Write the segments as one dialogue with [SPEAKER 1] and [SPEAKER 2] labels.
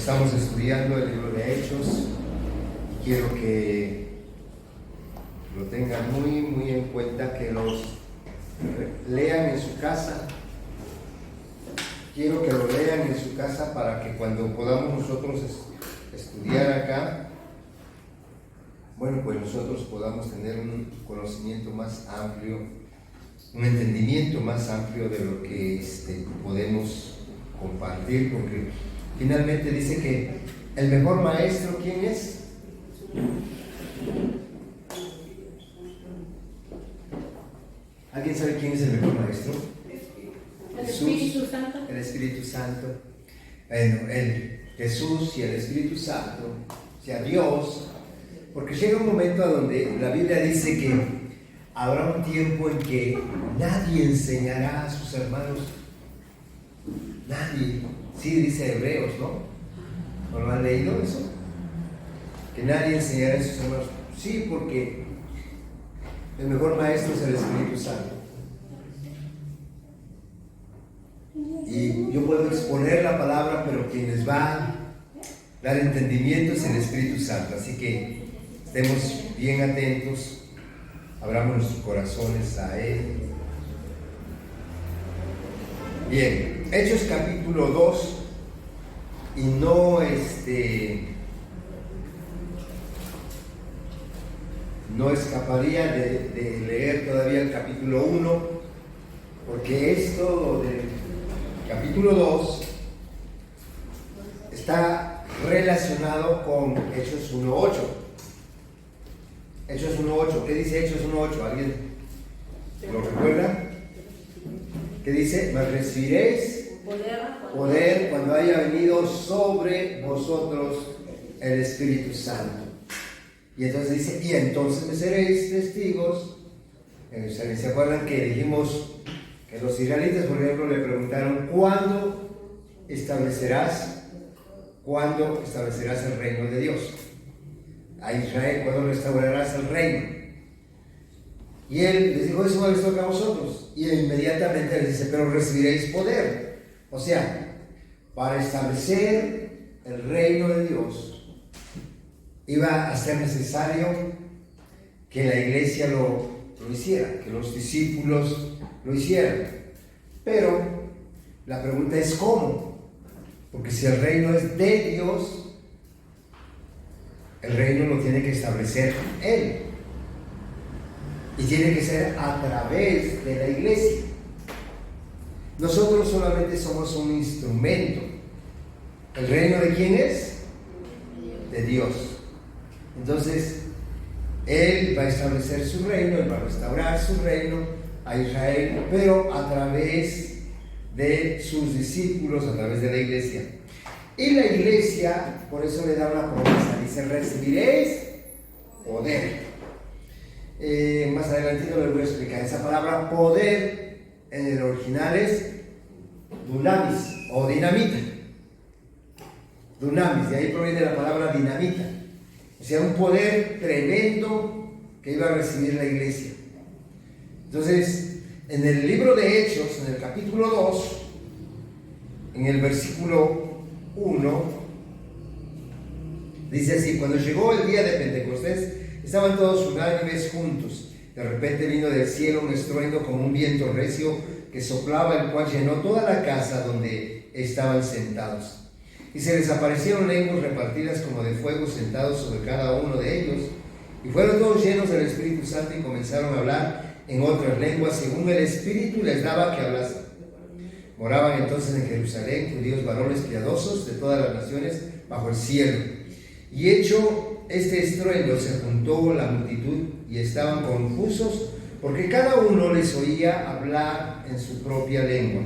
[SPEAKER 1] Estamos estudiando el libro de Hechos y quiero que lo tengan muy en cuenta, que los lean en su casa. Quiero que lo lean en su casa para que cuando podamos nosotros estudiar acá, bueno, pues nosotros podamos tener un conocimiento más amplio, un entendimiento más amplio de lo que podemos compartir, porque finalmente dice que el mejor maestro, ¿quién es? ¿Alguien sabe quién es el mejor maestro?
[SPEAKER 2] El Espíritu Santo.
[SPEAKER 1] El Espíritu Santo. Bueno, Jesús y el Espíritu Santo, o sea, Dios, porque llega un momento a donde la Biblia dice que habrá un tiempo en que nadie enseñará a sus hermanos. Nadie. Sí, dice Hebreos, ¿no? ¿No lo han leído eso? Que nadie enseñará a sus hermanos. Sí, porque el mejor maestro es el Espíritu Santo. Y yo puedo exponer la palabra, pero quien les va a dar entendimiento es el Espíritu Santo. Así que estemos bien atentos, abramos nuestros corazones a Él. Bien, Hechos capítulo 2, y no escaparía de leer todavía el capítulo 1, porque esto del capítulo 2 está relacionado con Hechos 1.8. Hechos 1.8, ¿qué dice Hechos 1.8? ¿Alguien lo recuerda? ¿Qué dice? Mas recibiréis poder cuando haya venido sobre vosotros el Espíritu Santo. Y entonces dice, y entonces me seréis testigos. ¿Se acuerdan que dijimos que los israelitas, por ejemplo, le preguntaron, ¿cuándo establecerás el reino de Dios? A Israel, ¿cuándo restaurarás el reino? Y él les dijo, eso no les toca a vosotros. Y inmediatamente les dice, pero recibiréis poder. O sea, para establecer el reino de Dios, iba a ser necesario que la iglesia lo hiciera, que los discípulos lo hicieran. Pero la pregunta es ¿cómo? Porque si el reino es de Dios, el reino lo tiene que establecer Él. Y tiene que ser a través de la iglesia. Nosotros solamente somos un instrumento. ¿El reino de quién es? De Dios. Entonces, Él va a establecer su reino, Él va a restaurar su reino a Israel, pero a través de sus discípulos, a través de la iglesia. Y la iglesia, por eso le da una promesa, dice, recibiréis poder. Más adelantito les voy a explicar. Esa palabra poder en el original es dunamis o dinamita. Dunamis, de ahí proviene la palabra dinamita. O sea, un poder tremendo que iba a recibir la iglesia. Entonces, en el libro de Hechos, en el capítulo 2, en el versículo 1, dice así: cuando llegó el día de Pentecostés, estaban todos unánimes juntos. De repente vino del cielo un estruendo como un viento recio que soplaba, el cual llenó toda la casa donde estaban sentados. Y se les aparecieron lenguas repartidas como de fuego, sentados sobre cada uno de ellos. Y fueron todos llenos del Espíritu Santo y comenzaron a hablar en otras lenguas, según el Espíritu les daba que hablasen. Moraban entonces en Jerusalén judíos varones piadosos de todas las naciones bajo el cielo. Y hecho este estruendo, se juntó la multitud y estaban confusos, porque cada uno les oía hablar en su propia lengua.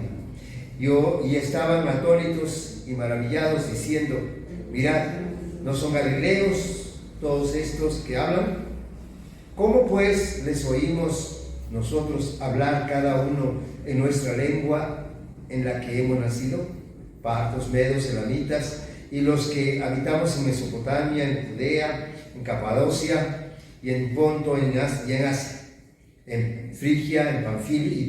[SPEAKER 1] Y estaban atónitos y maravillados, diciendo: mirad, ¿no son galileos todos estos que hablan? ¿Cómo pues les oímos nosotros hablar cada uno en nuestra lengua en la que hemos nacido? Partos, medos, elamitas, y los que habitamos en Mesopotamia, en Judea, en Capadocia, y en Ponto, y en Asia, en Frigia, en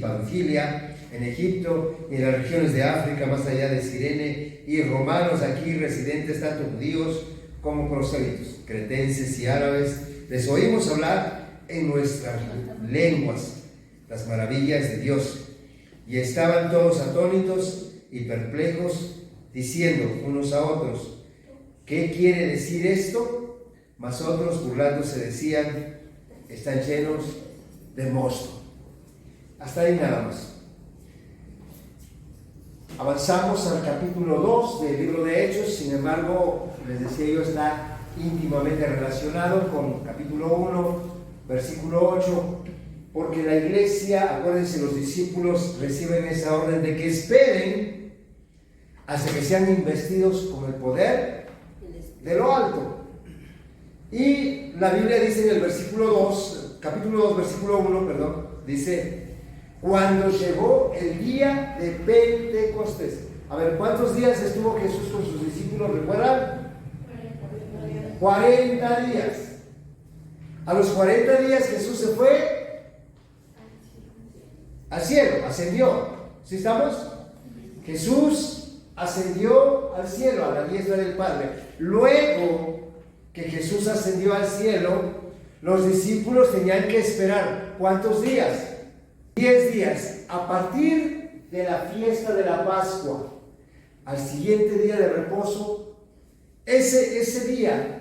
[SPEAKER 1] Panfilia, en Egipto y en las regiones de África, más allá de Cirene, y romanos aquí residentes, tanto judíos como prosélitos, cretenses y árabes, les oímos hablar en nuestras lenguas las maravillas de Dios. Y estaban todos atónitos y perplejos, diciendo unos a otros: ¿qué quiere decir esto? Mas otros, burlándose, decían: están llenos de mosto. Hasta ahí nada más. Avanzamos al capítulo 2 del libro de Hechos. Sin embargo, les decía yo, está íntimamente relacionado con capítulo 1, versículo 8, porque la iglesia, acuérdense, los discípulos reciben esa orden de que esperen hasta que sean investidos con el poder de lo alto. Y la Biblia dice en el versículo 2, capítulo 2, versículo 1, perdón, dice: cuando llegó el día de Pentecostés. A ver, ¿cuántos días estuvo Jesús con sus discípulos? ¿Recuerdan? 40 días. A los 40 días Jesús se fue al cielo, ascendió. ¿Sí estamos? Jesús ascendió al cielo, a la diestra del Padre. Luego que Jesús ascendió al cielo, los discípulos tenían que esperar. ¿Cuántos días? 10 días. A partir de la fiesta de la Pascua, al siguiente día de reposo, ese día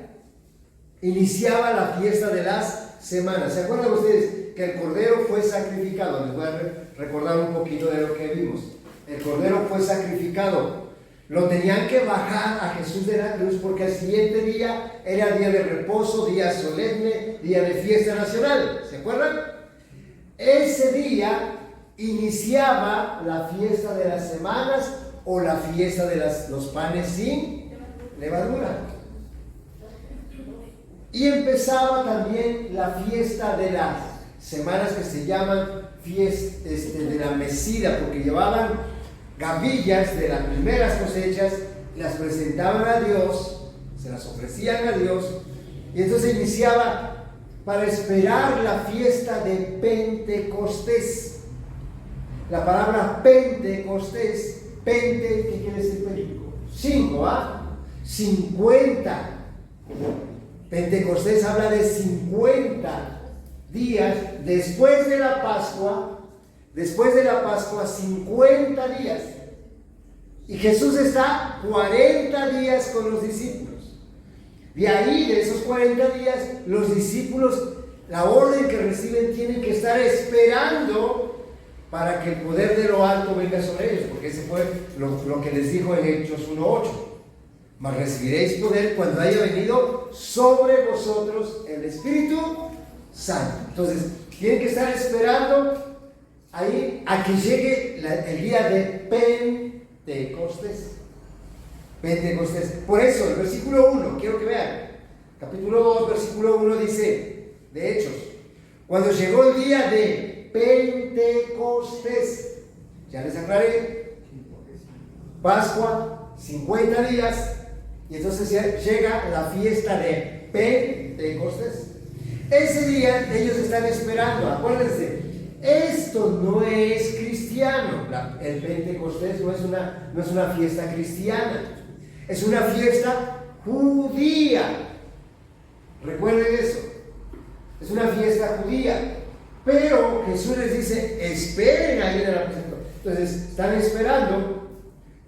[SPEAKER 1] iniciaba la fiesta de las semanas. ¿Se acuerdan ustedes que el Cordero fue sacrificado? Les voy a recordar un poquito de lo que vimos. El Cordero fue sacrificado. Lo tenían que bajar a Jesús de la cruz porque el siguiente día era día de reposo, día solemne, día de fiesta nacional. ¿Se acuerdan? Ese día iniciaba la fiesta de las semanas o la fiesta de los panes sin levadura. Y empezaba también la fiesta de las semanas que se llaman fiesta de la mecida, porque llevaban gavillas de las primeras cosechas y las presentaban a Dios, se las ofrecían a Dios, y entonces iniciaba para esperar la fiesta de Pentecostés. La palabra Pentecostés, Pente, ¿qué quiere decir Pente? 5, 50. Pentecostés habla de 50 días después de la Pascua. Después de la Pascua, 50 días. Y Jesús está 40 días con los discípulos. De ahí, de esos 40 días, los discípulos, la orden que reciben, tienen que estar esperando para que el poder de lo alto venga sobre ellos, porque ese fue lo que les dijo en Hechos 1:8. Mas recibiréis poder cuando haya venido sobre vosotros el Espíritu Santo. Entonces, tienen que estar esperando ahí a que llegue el día de Pentecostés. Pentecostés. Por eso, el versículo 1, quiero que vean. Capítulo 2, versículo 1 dice, de Hechos: cuando llegó el día de Pentecostés, ya les aclaré, Pascua, 50 días, y entonces llega la fiesta de Pentecostés. Ese día ellos están esperando. Acuérdense, esto no es cristiano. El Pentecostés no es una fiesta cristiana, es una fiesta judía. Recuerden eso, es una fiesta judía. Pero Jesús les dice: esperen ahí en la presentación. Entonces están esperando.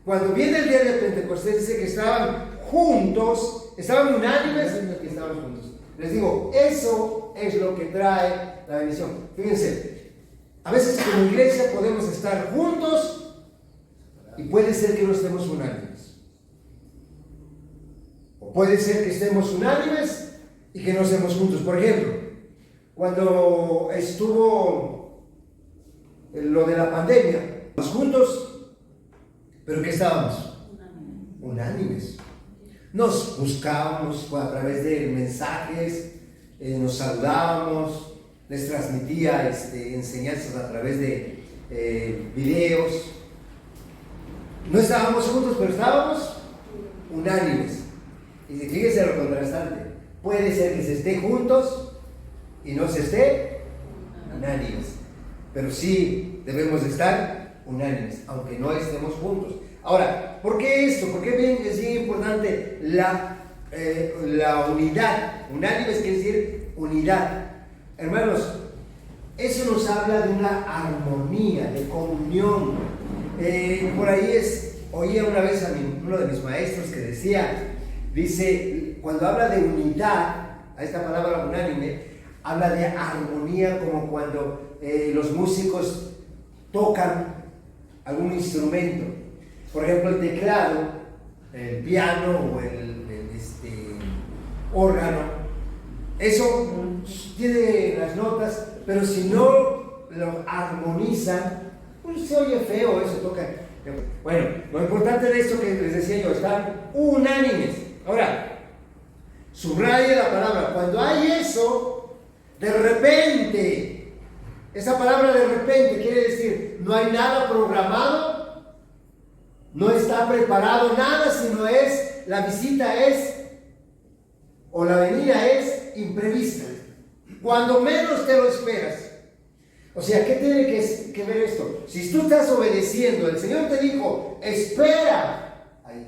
[SPEAKER 1] Cuando viene el día de Pentecostés, dice que estaban juntos, estaban unánimes en el que estaban juntos. Les digo, eso es lo que trae la bendición. Fíjense, a veces como iglesia podemos estar juntos y puede ser que no estemos unánimes. O puede ser que estemos unánimes y que no estemos juntos. Por ejemplo, cuando estuvo lo de la pandemia, estábamos juntos, pero ¿qué estábamos? Unánimes. Nos buscábamos a través de mensajes, nos saludábamos, les transmitía enseñanzas a través de videos. No estábamos juntos, pero estábamos unánimes. Y fíjense lo contrastante. Puede ser que se esté juntos y no se esté unánimes, pero sí debemos de estar unánimes, aunque no estemos juntos. Ahora, ¿por qué esto? ¿Por qué es bien importante la unidad? Unánimes quiere decir unidad. Hermanos, eso nos habla de una armonía, de comunión. Por ahí oía una vez a uno de mis maestros que dice, cuando habla de unidad, a esta palabra unánime, habla de armonía, como cuando los músicos tocan algún instrumento. Por ejemplo, el teclado, el piano o el órgano, eso tiene las notas, pero si no lo armonizan, pues se oye feo, eso toca. Bueno, lo importante de esto que les decía yo, están unánimes. Ahora, subraye la palabra. Cuando hay eso, de repente, esa palabra de repente quiere decir, no hay nada programado, no está preparado nada, sino la visita o la venida es imprevista. Cuando menos te lo esperas. O sea, ¿qué tiene que ver esto? Si tú estás obedeciendo, el Señor te dijo, espera ahí.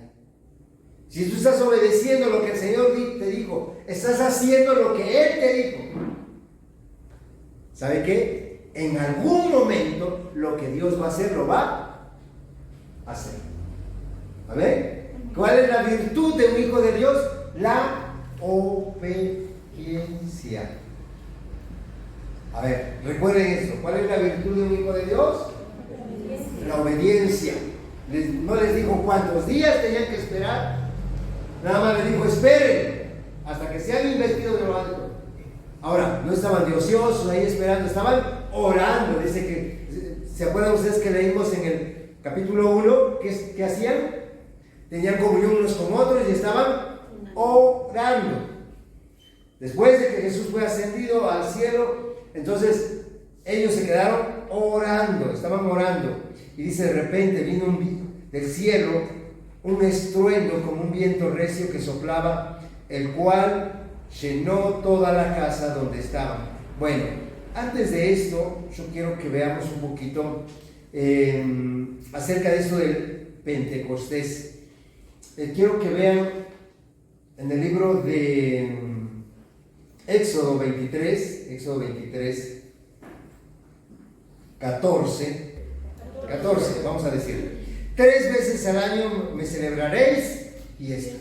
[SPEAKER 1] Si tú estás obedeciendo lo que el Señor te dijo, estás haciendo lo que Él te dijo. ¿Sabe qué? En algún momento lo que Dios va a hacer, lo va a hacer. ¿Amén? ¿Cuál es la virtud de un hijo de Dios? La obediencia. A ver, recuerden esto. ¿Cuál es la virtud de un hijo de Dios? La obediencia. No les dijo cuántos días tenían que esperar. Nada más les dijo, esperen hasta que sean investidos de lo alto. Ahora, no estaban de ociosos ahí esperando, estaban orando. Dice que, ¿se acuerdan ustedes que leímos en el capítulo 1? ¿Qué hacían? Tenían comunión unos con otros y estaban orando. Después de que Jesús fue ascendido al cielo, entonces ellos se quedaron orando, estaban orando. Y dice, de repente vino del cielo un estruendo como un viento recio que soplaba, el cual llenó toda la casa donde estaban. Bueno, antes de esto, yo quiero que veamos un poquito acerca de esto del Pentecostés. Quiero que vean en el libro de Éxodo 23, 14, vamos a decir, 3 veces al año me celebraréis fiesta.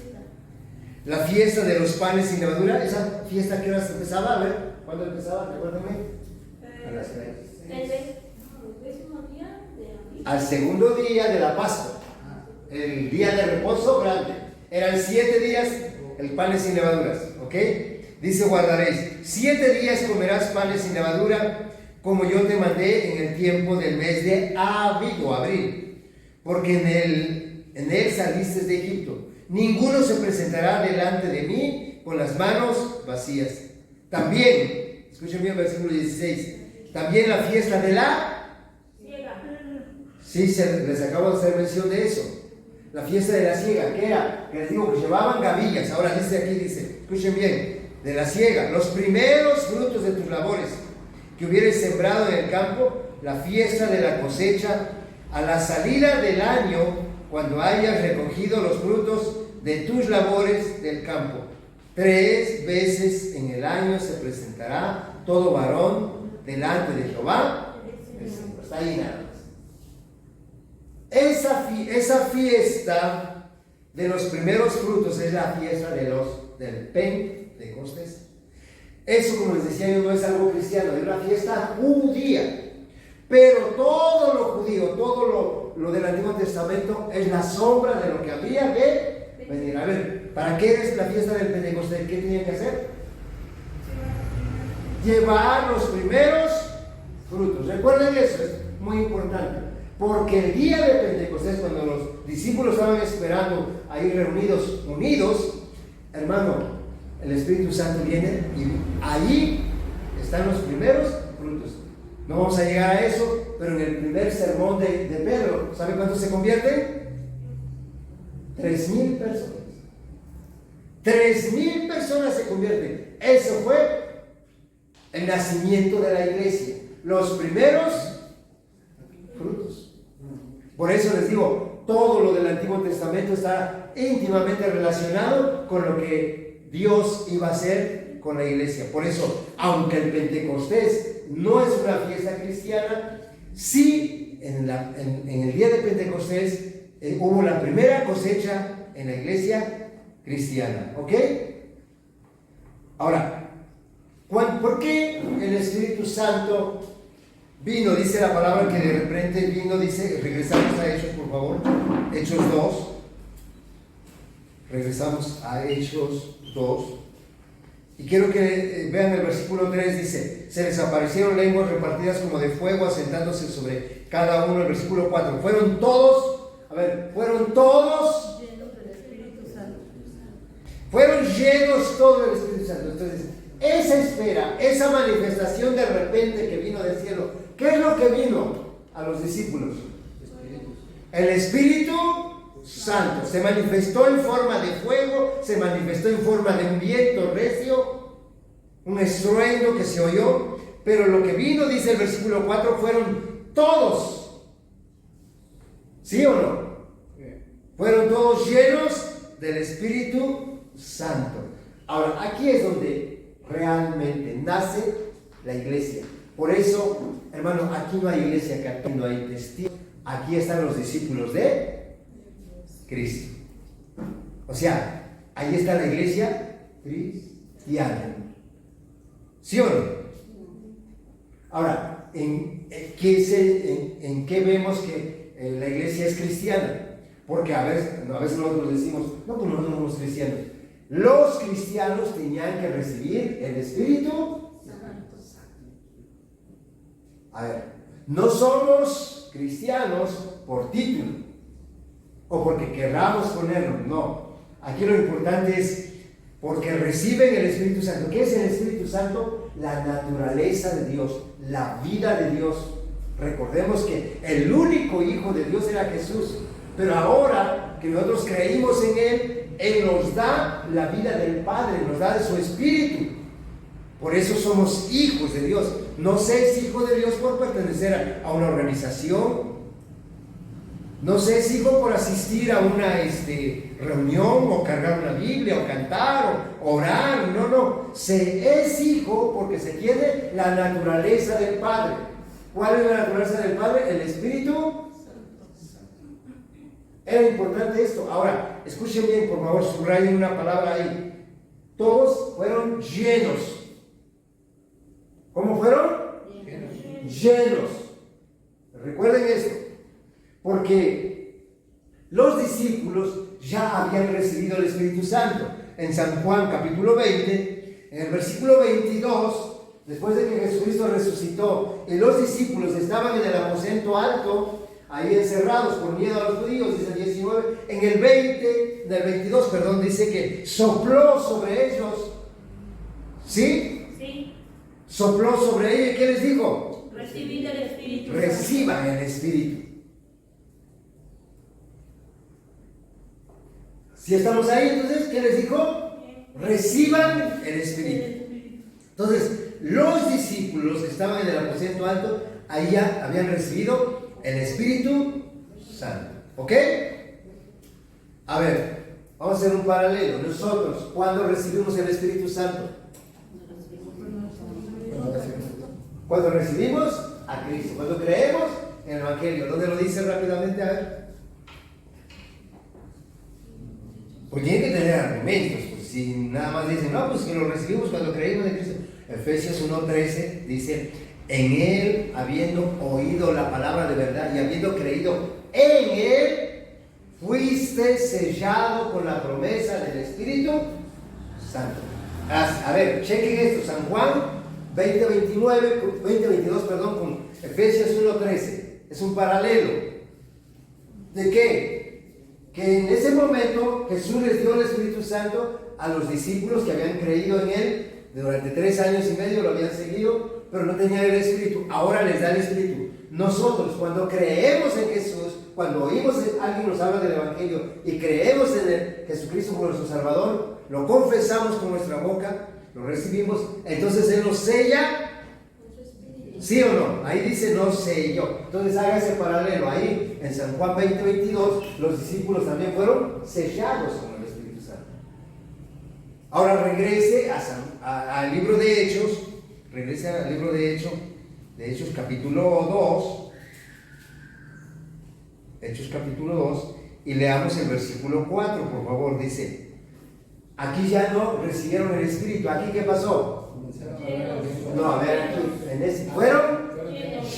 [SPEAKER 1] La fiesta de los panes sin levadura. ¿Esa fiesta qué horas empezaba? A ver, ¿cuándo empezaba? Recuérdame. A las 3. Al segundo día de la Pascua, el día de reposo grande. Eran 7 días el panes sin levaduras, ¿ok? Dice, guardaréis 7 días comerás panes sin levadura, como yo te mandé en el tiempo del mes de abril, porque en él saliste de Egipto. Ninguno se presentará delante de mí con las manos vacías. También, escuchen bien el versículo 16, también la fiesta de la siega. Sí, les acabo de hacer mención de eso. La fiesta de la siega, ¿qué era? Que les digo que llevaban gavillas. Ahora dice, escuchen bien, de la siega, los primeros frutos de tus labores que hubieres sembrado en el campo, la fiesta de la cosecha, a la salida del año, cuando hayas recogido los frutos de tus labores del campo. 3 veces en el año se presentará todo varón delante de Jehová. Está ahí nada más. Esa fiesta de los primeros frutos es la fiesta del Pentecostés. Eso, como les decía yo, no es algo cristiano, es una fiesta judía. Pero todo lo judío, todo lo del Antiguo Testamento es la sombra de lo que había de venir. A ver, ¿para qué es la fiesta del Pentecostés? ¿Qué tenían que hacer? Llevar los primeros frutos. Recuerden eso, es muy importante. Porque el día de Pentecostés, cuando los discípulos estaban esperando ahí reunidos, unidos, hermano, el Espíritu Santo viene y ahí están los primeros frutos. No vamos a llegar a eso, pero en el primer sermón de Pedro, ¿sabe cuántos se convierten? 3,000 personas. 3,000 personas se convierten. Eso fue el nacimiento de la iglesia. Los primeros frutos. Por eso les digo, todo lo del Antiguo Testamento está íntimamente relacionado con lo que Dios iba a hacer con la iglesia. Por eso, aunque el Pentecostés no es una fiesta cristiana, sí en el día de Pentecostés hubo la primera cosecha en la iglesia cristiana. ¿Ok? Ahora, ¿por qué el Espíritu Santo vino? Dice la palabra que de repente vino, dice, regresamos a Hechos, por favor, Hechos 2, regresamos a Hechos 2, y quiero que vean el versículo 3, dice, se les aparecieron lenguas repartidas como de fuego, asentándose sobre cada uno. El versículo 4, fueron todos, fueron todos
[SPEAKER 2] llenos del Espíritu Santo.
[SPEAKER 1] Fueron llenos todos del Espíritu Santo. Entonces, esa espera, esa manifestación de repente que vino del cielo, ¿qué es lo que vino a los discípulos? El Espíritu Santo. Se manifestó en forma de fuego, se manifestó en forma de un viento recio, un estruendo que se oyó, pero lo que vino, dice el versículo 4, fueron todos. ¿Sí o no? Fueron todos llenos del Espíritu Santo. Ahora, aquí es donde realmente nace la iglesia. Por eso, hermano, aquí no hay iglesia, aquí no hay testigos. Aquí están los discípulos de Cristo. O sea, ahí está la iglesia cristiana. ¿Sí o no? Ahora, ¿en qué vemos que la iglesia es cristiana? Porque a veces nosotros decimos, no, pues nosotros no somos cristianos. Los cristianos tenían que recibir el Espíritu Santo. A ver, no somos cristianos por título o porque queramos ponerlo, no. Aquí lo importante es porque reciben el Espíritu Santo. ¿Qué es el Espíritu Santo? La naturaleza de Dios, la vida de Dios. Recordemos que el único Hijo de Dios era Jesús, pero ahora que nosotros creímos en Él nos da la vida del Padre, nos da de su Espíritu. Por eso somos hijos de Dios. No se es hijo de Dios por pertenecer a una organización. No se es hijo por asistir a una reunión o cargar una Biblia o cantar o orar. No. Se es hijo porque se tiene la naturaleza del Padre. ¿Cuál es la naturaleza del Padre? El Espíritu Santo. Era importante esto. Ahora, escuchen bien, por favor, subrayen una palabra ahí. Todos fueron llenos. ¿Cómo fueron? Llenos. Recuerden esto, porque los discípulos ya habían recibido el Espíritu Santo. En San Juan capítulo 20, en el versículo 22, después de que Jesucristo resucitó y los discípulos estaban en el aposento alto, ahí encerrados por miedo a los judíos, dice el 19, en el 22, dice que sopló sobre ellos. ¿Sí?
[SPEAKER 2] Sí.
[SPEAKER 1] Sopló sobre ellos. ¿Qué les dijo?
[SPEAKER 2] Recibid el Espíritu.
[SPEAKER 1] Reciban el Espíritu. Si estamos ahí, entonces, ¿qué les dijo? Reciban el Espíritu. Entonces, los discípulos que estaban en el aposento alto, ahí ya habían recibido el Espíritu Santo. ¿Ok? A ver, vamos a hacer un paralelo. Nosotros, ¿cuándo recibimos el Espíritu Santo? Cuando recibimos a Cristo, cuando creemos en el Evangelio. ¿Dónde lo dice rápidamente? A ver. Pues tiene que tener argumentos. Pues si nada más dicen, no, pues que lo recibimos cuando creímos en Cristo. Efesios 1:13 dice, en Él, habiendo oído la palabra de verdad y habiendo creído en Él, fuiste sellado con la promesa del Espíritu Santo. A ver, chequen esto, San Juan 22, con Efesios 1:13. Es un paralelo. ¿De qué? Que en ese momento Jesús les dio el Espíritu Santo a los discípulos que habían creído en Él. Durante 3 años y medio lo habían seguido, pero no tenían el Espíritu. Ahora les da el Espíritu. Nosotros, cuando creemos en Jesús, cuando oímos a alguien nos habla del Evangelio y creemos en Jesucristo como nuestro Salvador, lo confesamos con nuestra boca, lo recibimos, entonces Él nos sella ¿Sí o no? Ahí dice no sé yo. Entonces haga ese paralelo. Ahí en San Juan 20:22 los discípulos también fueron sellados con el Espíritu Santo. Ahora regrese al libro de Hechos. Regrese al libro de Hechos capítulo 2. Hechos capítulo 2. Y leamos el versículo 4, por favor. Dice, aquí ya no recibieron el Espíritu. ¿Aquí qué pasó? No, a ver, aquí, fueron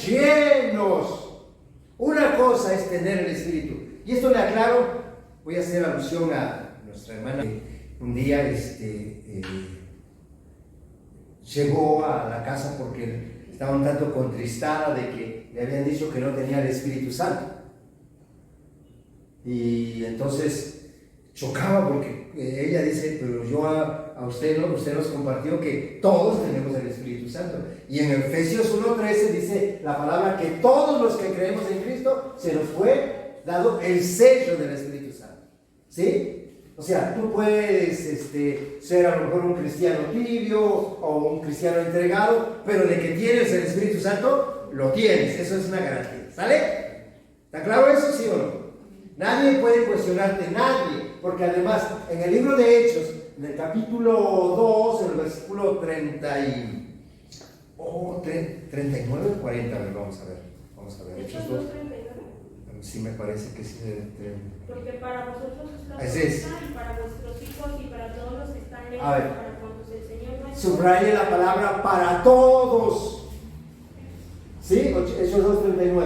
[SPEAKER 1] llenos. Una cosa es tener el Espíritu. Y esto le aclaro, voy a hacer alusión a nuestra hermana. Un día llegó a la casa porque estaba un tanto contristada de que le habían dicho que no tenía el Espíritu Santo. Y entonces chocaba porque ella dice, pero yo a usted nos compartió que todos tenemos el Espíritu Santo. Y en Efesios 1:13 dice la palabra que todos los que creemos en Cristo se nos fue dado el sello del Espíritu Santo. ¿Sí? O sea, tú puedes ser a lo mejor un cristiano tibio o un cristiano entregado, pero de que tienes el Espíritu Santo, lo tienes. Eso es una garantía. ¿Sale? ¿Está claro eso, sí o no? Nadie puede cuestionarte, nadie, porque además en el libro de Hechos, en el capítulo 2, en el versículo 39 o 40, a ver, vamos a ver, Hechos 2. Sí, me parece que sí.
[SPEAKER 2] Porque para vosotros
[SPEAKER 1] Así es.
[SPEAKER 2] y para vuestros hijos y para todos los que están lejos,
[SPEAKER 1] A ver,
[SPEAKER 2] para cuantos el Señor no es.
[SPEAKER 1] subraye la palabra para todos. ¿Sí? Hechos 2:39.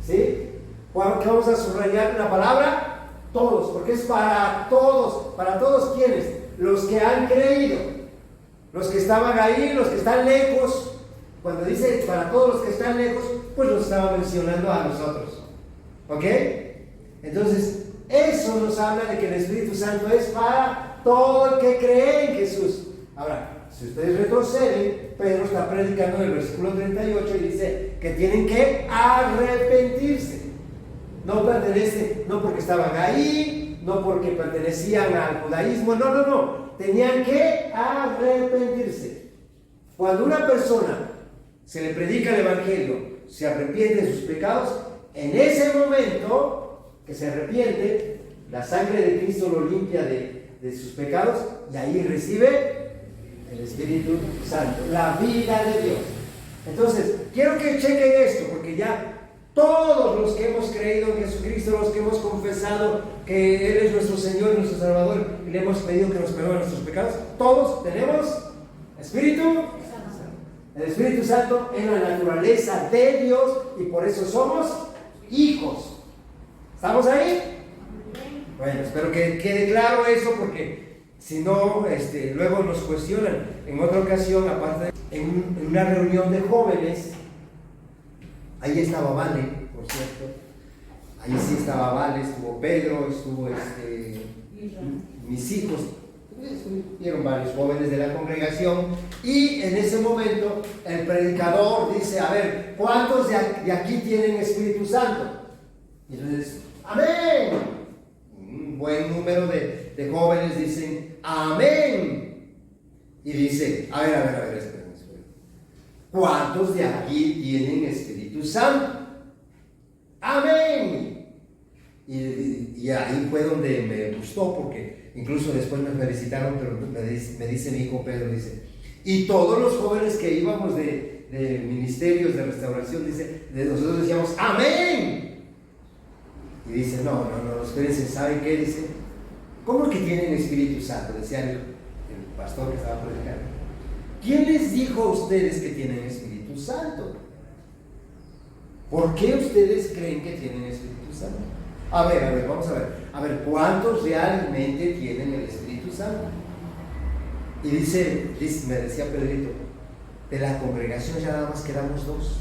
[SPEAKER 1] ¿Sí? ¿Qué vamos a subrayar la palabra? Todos, porque es para todos. ¿Para todos quiénes? Los que han creído, los que estaban ahí, los que están lejos. Cuando dice para todos los que están lejos, pues los estaba mencionando a nosotros. ¿Ok? Entonces, eso nos habla de que el Espíritu Santo es para todo el que cree en Jesús. Ahora, si ustedes retroceden, Pedro está predicando en el versículo 38 y dice que tienen que arrepentirse. No pertenece, no porque estaban ahí, no porque pertenecían al judaísmo, no. Tenían que arrepentirse. Cuando una persona se le predica el Evangelio, se arrepiente de sus pecados, en ese momento que se arrepiente, la sangre de Cristo lo limpia de sus pecados y ahí recibe el Espíritu Santo, la vida de Dios. Entonces, quiero que chequen esto, porque ya todos los que hemos creído en Jesucristo, los que hemos confesado que Él es nuestro Señor y nuestro Salvador, y le hemos pedido que nos perdone nuestros pecados, todos tenemos Espíritu Santo. El Espíritu Santo es la naturaleza de Dios y por eso somos hijos. ¿Estamos ahí? Bueno, espero que quede claro eso, porque si no, luego nos cuestionan. En otra ocasión, aparte, en una reunión de jóvenes, ahí estaba Vale, por cierto. Ahí sí estaba Vale, estuvo Pedro, estuvo mis hijos, estuvieron varios jóvenes de la congregación. Y en ese momento el predicador dice, a ver, ¿cuántos de aquí tienen Espíritu Santo? Y entonces, amén. Un buen número de jóvenes dicen, amén. Y dice, a ver, esperen. ¿Cuántos de aquí tienen Espíritu Santo? Amén. Y ahí fue donde me gustó, porque incluso después me felicitaron, pero me dice mi hijo Pedro, dice, y todos los jóvenes que íbamos de ministerios de restauración, dice, nosotros decíamos, amén. Y dice, no, espérense, ¿saben qué? Dice, ¿cómo que tienen Espíritu Santo? Decía el pastor que estaba predicando. ¿Quién les dijo a ustedes que tienen Espíritu Santo? ¿Por qué ustedes creen que tienen Espíritu Santo? A ver, vamos a ver. A ver, ¿cuántos realmente tienen el Espíritu Santo? Y dice, me decía Pedrito, de la congregación ya nada más quedamos 2.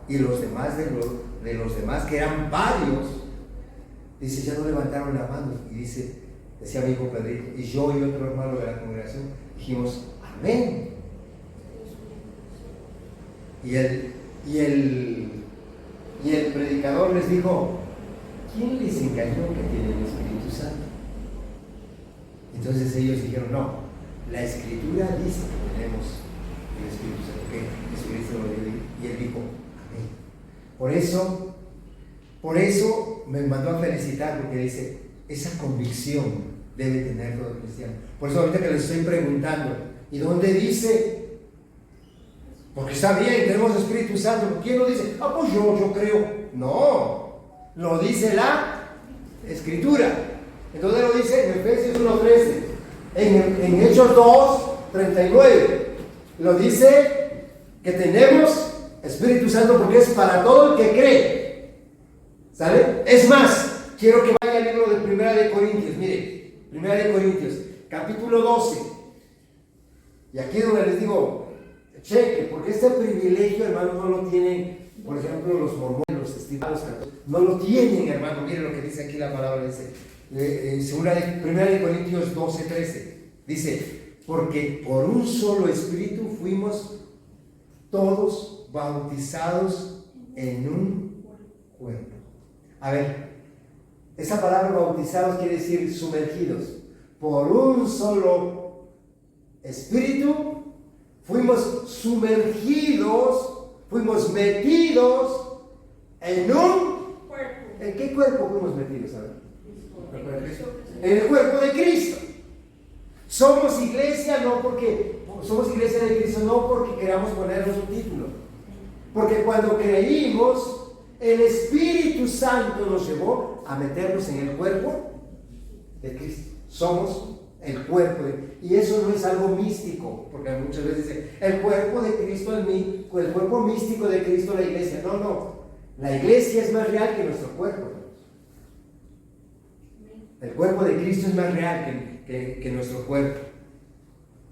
[SPEAKER 1] Y los demás, de los demás, que eran varios, dice, ya no levantaron la mano. Y decía mi hijo Pedrito, y yo y otro hermano de la congregación, dijimos, amén. Y el predicador les dijo, ¿quién les engañó que tienen el Espíritu Santo? Entonces ellos dijeron, no, la Escritura dice que tenemos el Espíritu Santo, que el Espíritu lo dio y él dijo, amén. Por eso me mandó a felicitar, porque dice, esa convicción debe tener todo cristiano. Por eso ahorita que les estoy preguntando, ¿y dónde dice? Porque está bien, tenemos Espíritu Santo. ¿Quién lo dice? Ah, pues yo creo. No, lo dice la Escritura. Entonces lo dice en Efesios 1:13, en Hechos 2:39. Lo dice que tenemos Espíritu Santo porque es para todo el que cree. ¿Sale? Es más, quiero que vaya al libro de Primera de Corintios. Mire, Primera de Corintios, capítulo 12. Y aquí es donde les digo, cheque, porque este privilegio, hermano, no lo tienen, por ejemplo, los mormones, los testigos, no lo tienen, hermano. Miren lo que dice aquí la palabra, dice, Primera de Corintios 12:13, dice, porque por un solo Espíritu fuimos todos bautizados en un cuerpo. A ver, esa palabra bautizados quiere decir sumergidos. Por un solo Espíritu fuimos sumergidos, fuimos metidos en un
[SPEAKER 2] cuerpo.
[SPEAKER 1] ¿En qué cuerpo fuimos metidos? En el cuerpo de Cristo. Somos iglesia de Cristo no porque queramos ponernos un título, porque cuando creímos, el Espíritu Santo nos llevó a meternos en el cuerpo de Cristo. Somos el cuerpo y eso no es algo místico, porque muchas veces dicen el cuerpo de Cristo en mí, el cuerpo místico de Cristo, la iglesia. No, la iglesia es más real que nuestro cuerpo. El cuerpo de Cristo es más real que nuestro cuerpo,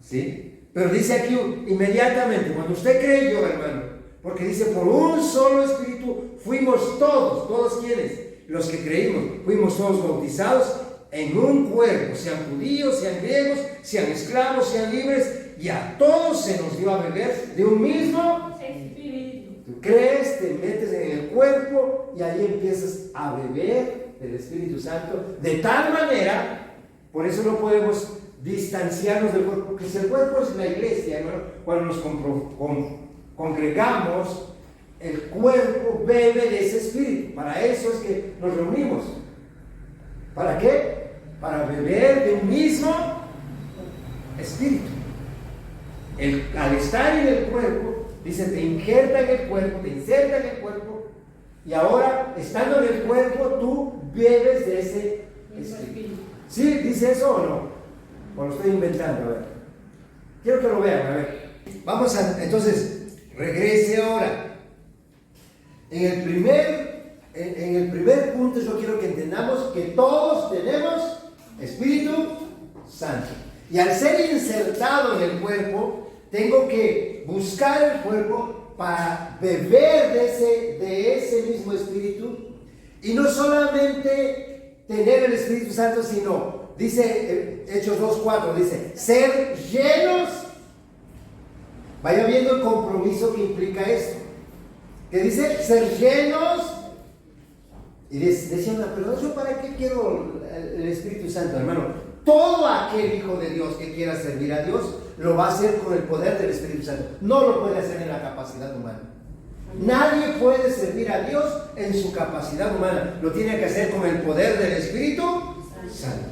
[SPEAKER 1] ¿sí? Pero dice aquí inmediatamente, cuando usted creyó, hermano, porque dice, por un solo Espíritu fuimos todos quienes, los que creímos, fuimos todos bautizados en un cuerpo, sean judíos, sean griegos, sean esclavos, sean libres, y a todos se nos dio a beber de un mismo
[SPEAKER 2] Espíritu.
[SPEAKER 1] Tú crees, te metes en el cuerpo y ahí empiezas a beber del Espíritu Santo de tal manera, por eso no podemos distanciarnos del cuerpo, porque si el cuerpo es la iglesia, hermano, cuando nos congregamos, el cuerpo bebe de ese Espíritu. Para eso es que nos reunimos. ¿Para qué? Para beber de un mismo Espíritu. Al estar en el cuerpo, dice, te injerta en el cuerpo, te inserta en el cuerpo, y ahora, estando en el cuerpo, tú bebes de ese Espíritu. ¿Sí? ¿Dice eso o no? O lo estoy inventando, a ver. Quiero que lo vean, a ver. Entonces, regrese ahora. En el primer punto yo quiero que entendamos que todos tenemos Espíritu Santo. Y al ser insertado en el cuerpo, tengo que buscar el cuerpo para beber de ese mismo Espíritu. Y no solamente tener el Espíritu Santo, sino, dice Hechos 2:4, dice, ser llenos. Vaya viendo el compromiso que implica esto. Que dice ser llenos. Y decían, pero ¿yo para qué quiero el Espíritu Santo, hermano? Todo aquel hijo de Dios que quiera servir a Dios lo va a hacer con el poder del Espíritu Santo. No lo puede hacer en la capacidad humana. Nadie puede servir a Dios en su capacidad humana. Lo tiene que hacer con el poder del Espíritu Santo.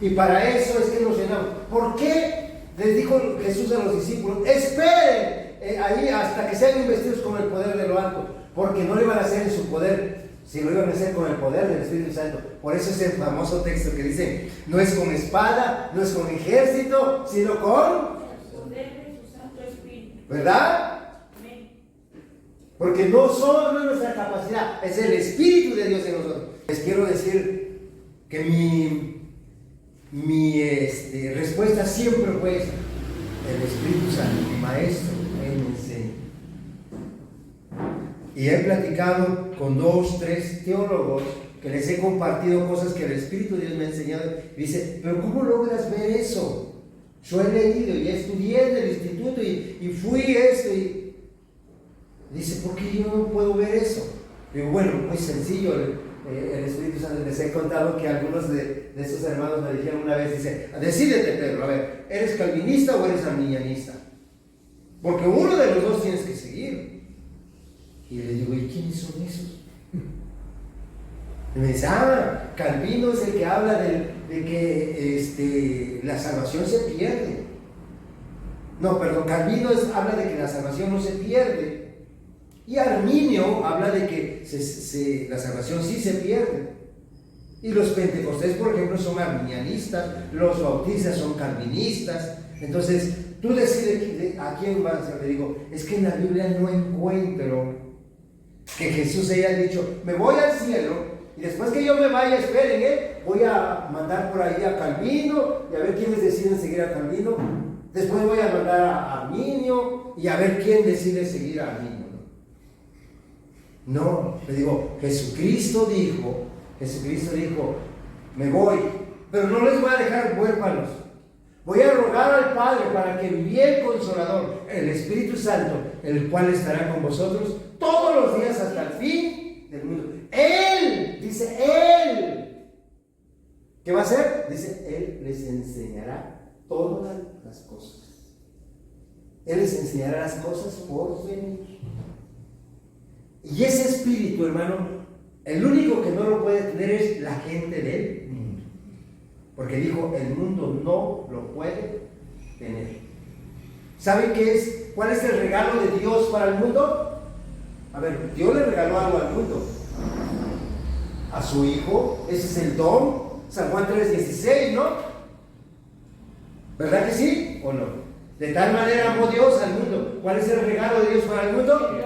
[SPEAKER 1] Y para eso es que nos llenamos. ¿Por qué? Les dijo Jesús a los discípulos, esperen ahí hasta que sean investidos con el poder de lo alto, porque no lo iban a hacer en su poder, sino lo iban a hacer con el poder del Espíritu Santo. Por eso es el famoso texto que dice, no es con espada, no es con ejército, sino con
[SPEAKER 2] el poder de su Santo Espíritu.
[SPEAKER 1] ¿verdad?
[SPEAKER 2] Amén.
[SPEAKER 1] Porque no solo es nuestra capacidad, es el Espíritu de Dios en nosotros. Les quiero decir que mi respuesta siempre fue esta: el Espíritu Santo, mi maestro, él me enseña. Y he platicado con 2, 3 teólogos que les he compartido cosas que el Espíritu de Dios me ha enseñado. Y dice, pero ¿cómo logras ver eso? Yo he leído y estudié en el instituto y fui esto. Y dice, ¿por qué yo no puedo ver eso? Digo, bueno, muy sencillo. El Espíritu Santo, les he contado que algunos de estos hermanos me dijeron una vez, dice, decídete, Pedro, a ver, ¿eres calvinista o eres arminianista? Porque uno de los dos tienes que seguir. Y le digo, ¿y quiénes son esos? Y me dice, Calvino es el que habla de que la salvación se pierde. No, perdón, Calvino habla de que la salvación no se pierde. Y Arminio habla de que la salvación sí se pierde. Y los pentecostés, por ejemplo, son arminianistas, los bautistas son calvinistas. Entonces, tú decides a quién vas a. Le digo, es que en la Biblia no encuentro que Jesús haya dicho, me voy al cielo y después que yo me vaya, esperen, voy a mandar por ahí a Calvino y a ver quiénes deciden seguir a Calvino. Después voy a mandar a Arminio y a ver quién decide seguir a Arminio. No, le digo, Jesucristo dijo, me voy, pero no les voy a dejar huérfanos. Voy a rogar al Padre para que envíe el Consolador, el Espíritu Santo, el cual estará con vosotros todos los días hasta el fin del mundo. Él, dice Él. ¿Qué va a hacer? Dice, Él les enseñará todas las cosas. Él les enseñará las cosas por venir. Y ese Espíritu, hermano, el único que no lo puede tener es la gente del mundo. Porque dijo, el mundo no lo puede tener. ¿Saben qué es? ¿Cuál es el regalo de Dios para el mundo? A ver, Dios le regaló algo al mundo. A su Hijo, ese es el don. San Juan 3:16, ¿no? ¿Verdad que sí o no? De tal manera amó Dios al mundo. ¿Cuál es el regalo de Dios para el mundo?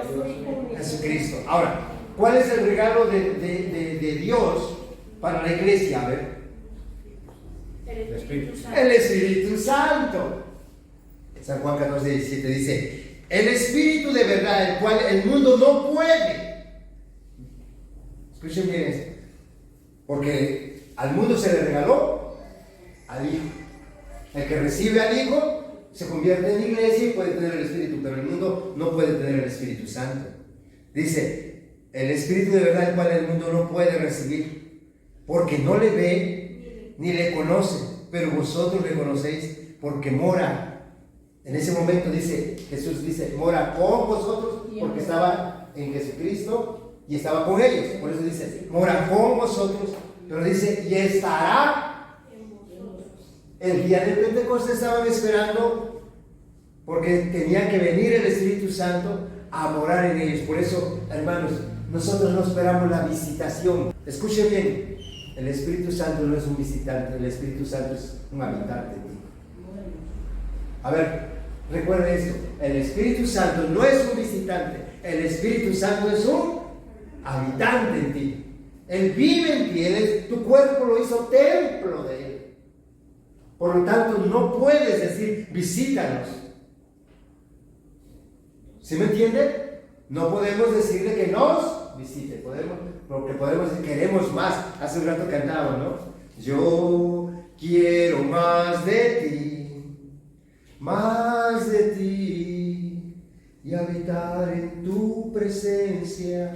[SPEAKER 1] Jesucristo. Ahora, ¿cuál es el regalo de Dios para la iglesia? A ver. El Espíritu Santo. San Juan 14:17 dice, el Espíritu de verdad, el cual el mundo no puede. Escuchen bien esto. Porque al mundo se le regaló al Hijo. El que recibe al Hijo se convierte en iglesia y puede tener el Espíritu, pero el mundo no puede tener el Espíritu Santo. Dice, el Espíritu de verdad, el cual el mundo no puede recibir, porque no le ve ni le conoce, pero vosotros le conocéis, porque mora. En ese momento dice, Jesús dice, mora con vosotros, porque estaba en Jesucristo y estaba con ellos. Por eso dice, mora con vosotros, pero dice, y estará. El día de Pentecostés estaban esperando, porque tenía que venir el Espíritu Santo a morar en ellos. Por eso, hermanos, nosotros no esperamos la visitación. Escuchen bien, el Espíritu Santo no es un visitante, el Espíritu Santo es un habitante. A ver, recuerden esto, el Espíritu Santo no es un visitante, el Espíritu Santo es un habitante en ti. Él vive en ti, tu cuerpo lo hizo templo de Él. Por lo tanto, no puedes decir, visítanos. ¿Sí me entiende? No podemos decirle que nos visite, porque podemos decir, queremos más. Hace un rato cantábamos, ¿no? Yo quiero más de ti, y habitar en tu presencia,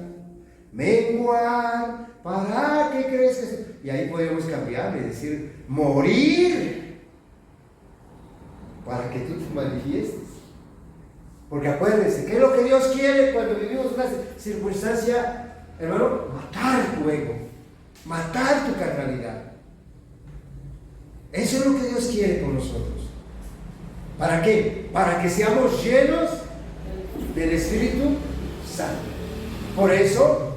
[SPEAKER 1] menguar para que crezcas. Y ahí podemos cambiar y decir, morir para que tú te manifiestes. Porque acuérdense, ¿qué es lo que Dios quiere cuando vivimos una circunstancia, hermano? Matar tu ego, matar tu carnalidad. Eso es lo que Dios quiere con nosotros. ¿Para qué? Para que seamos llenos del Espíritu Santo. Por eso,